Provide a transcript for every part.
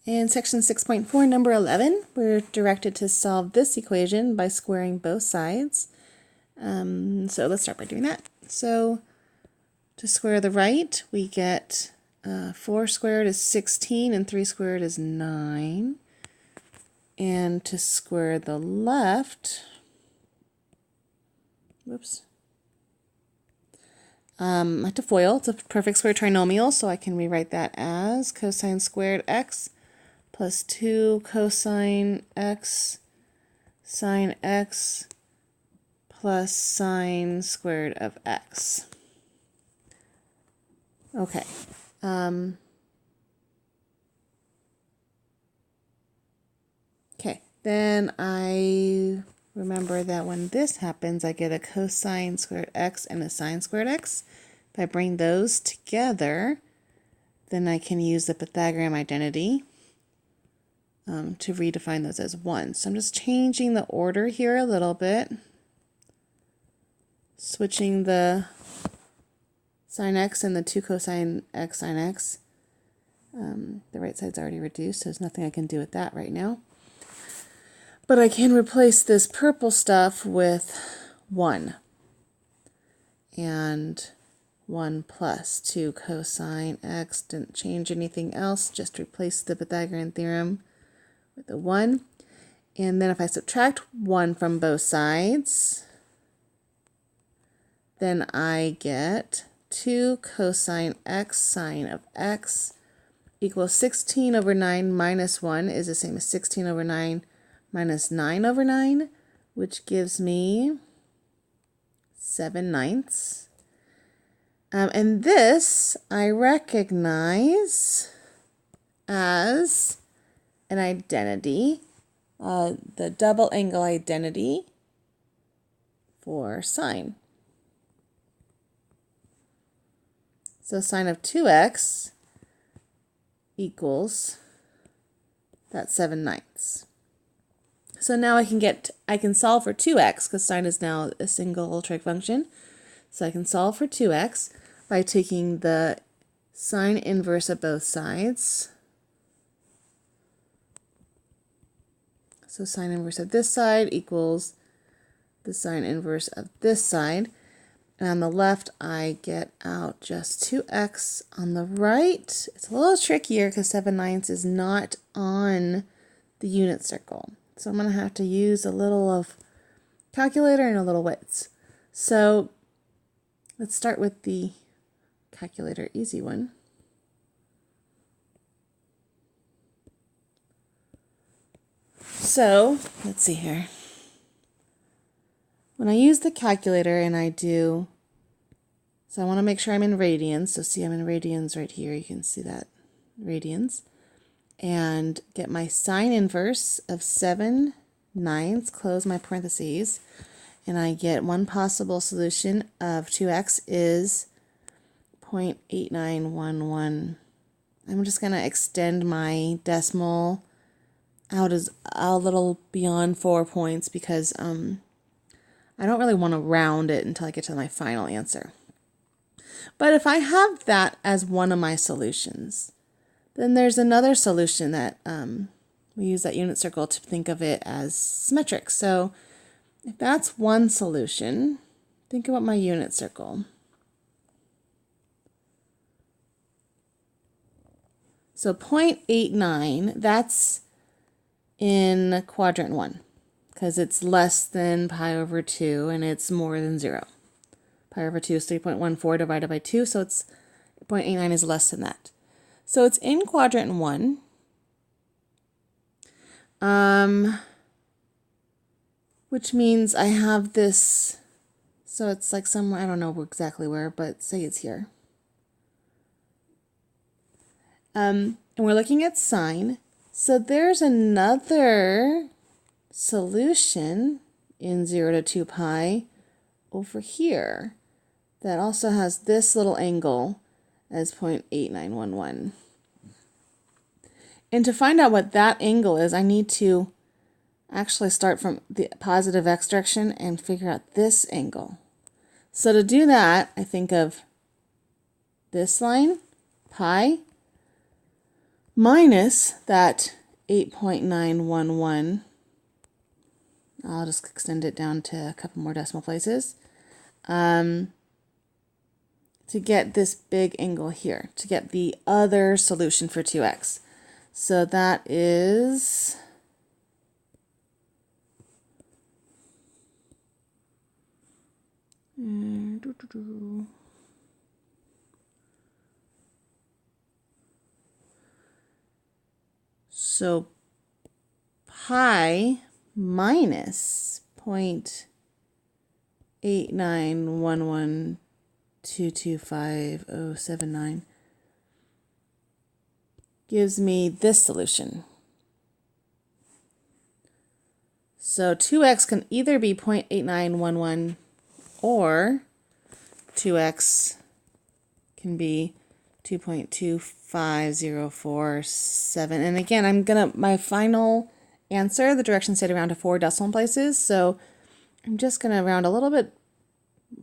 In section 6.4, number 11, we're directed to solve this equation by squaring both sides. So let's start by doing that. So to square the right, we get 4 squared is 16 and 3 squared is 9. And to square the left, whoops, I have to FOIL. It's a perfect square trinomial, so I can rewrite that as cosine squared x plus 2 cosine x sine x plus sine squared of x. Okay. Okay, then I remember that when this happens, I get a cosine squared x and a sine squared x. If I bring those together, then I can use the Pythagorean identity to redefine those as 1. So I'm just changing the order here a little bit, switching the sine x and the 2 cosine x sine x. The right side's already reduced, so there's nothing I can do with that right now. But I can replace this purple stuff with 1. And 1 plus 2 cosine x, didn't change anything else, just replace the Pythagorean theorem with a 1. And then if I subtract 1 from both sides, then I get 2 cosine x sine of x equals 16 over 9 minus 1 is the same as 16 over 9 minus 9 over 9, which gives me 7/9. And this I recognize as an identity, the double angle identity for sine. So sine of 2x equals that 7/9. So now I can solve for 2x because sine is now a single trig function. So I can solve for 2x by taking the sine inverse of both sides. So sine inverse of this side equals the sine inverse of this side. And on the left, I get out just 2x. On the right, it's a little trickier because 7/9 is not on the unit circle. So I'm going to have to use a little of calculator and a little wits. So let's start with the calculator easy one. So let's see here. When I use the calculator and I do, so I want to make sure I'm in radians. So see, I'm in radians right here. You can see that, radians. And get my sine inverse of 7/9, close my parentheses, and I get one possible solution of 2x is 0.8911. I'm just going to extend my decimal out as a little beyond 4 points because I don't really want to round it until I get to my final answer. But if I have that as one of my solutions, then there's another solution that we use that unit circle to think of it as symmetric. So if that's one solution, think about my unit circle. So 0.89, that's in quadrant 1. Because it's less than pi over 2 and it's more than 0. Pi over 2 is 3.14 divided by 2, so it's 0.89 is less than that. So it's in quadrant 1. Which means I have this, so it's like somewhere, I don't know exactly where, but say it's here. And we're looking at sine. So there's another solution in 0 to 2 pi over here that also has this little angle as 0.8911. And to find out what that angle is, I need to actually start from the positive x direction and figure out this angle. So to do that, I think of this line, pi, minus that 8.911. I'll just extend it down to a couple more decimal places. To get this big angle here, to get the other solution for 2x. So that is so pi minus 0.8911225079 gives me this solution. So 2x can either be 0.8911 or 2x can be 2.25047. And again, my final answer, the directions say to round to 4 decimal places. So I'm just gonna round a little bit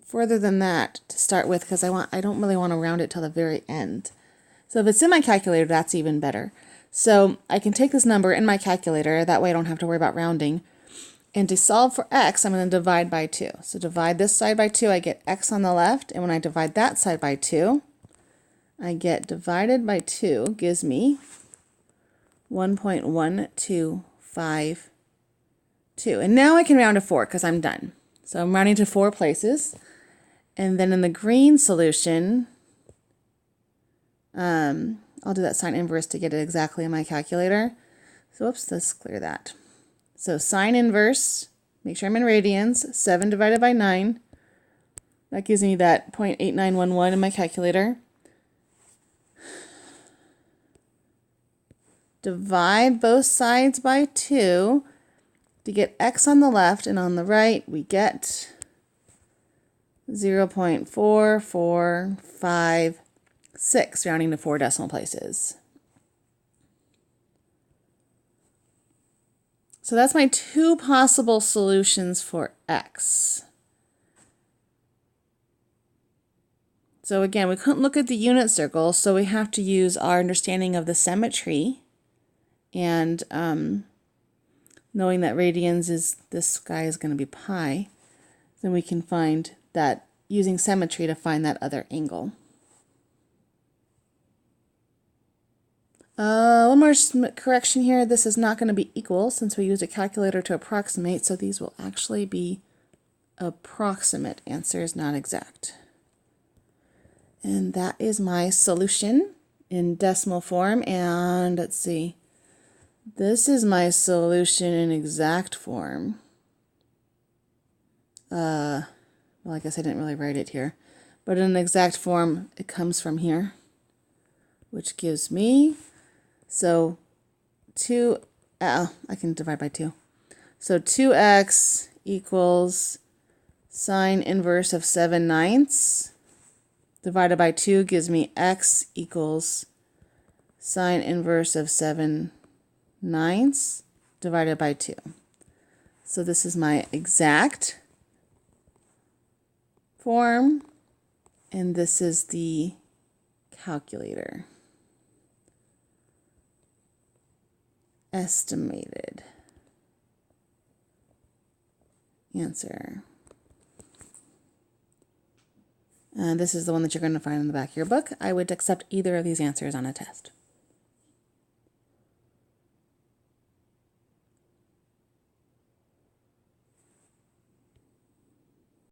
further than that to start with, because I don't really want to round it till the very end. So if it's in my calculator, that's even better. So I can take this number in my calculator, that way I don't have to worry about rounding. And to solve for x, I'm going to divide by 2. So divide this side by 2, I get x on the left, and when I divide that side by 2, I get divided by 2 gives me 1.1252. And now I can round to 4 because I'm done. So I'm rounding to 4 places. And then in the green solution, I'll do that sine inverse to get it exactly in my calculator. So oops, let's clear that. So sine inverse, make sure I'm in radians, 7 divided by 9. That gives me that 0.8911 in my calculator. Divide both sides by 2 to get x on the left, and on the right we get 0.4456, rounding to 4 decimal places. So that's my 2 possible solutions for x. So again, we couldn't look at the unit circle, so we have to use our understanding of the symmetry, and knowing that radians is, this guy is going to be pi, then we can find that using symmetry to find that other angle. One more correction here. This is not going to be equal since we use a calculator to approximate, so these will actually be approximate answers, not exact. And that is my solution in decimal form. And let's see, this is my solution in exact form. Well, I guess I didn't really write it here, but in exact form, it comes from here, which gives me, so I can divide by 2. So 2x equals sine inverse of 7/9 divided by 2 gives me x equals sine inverse of 7/9 divided by 2. So this is my exact form, and this is the calculator. Estimated answer. And this is the one that you're going to find in the back of your book. I would accept either of these answers on a test.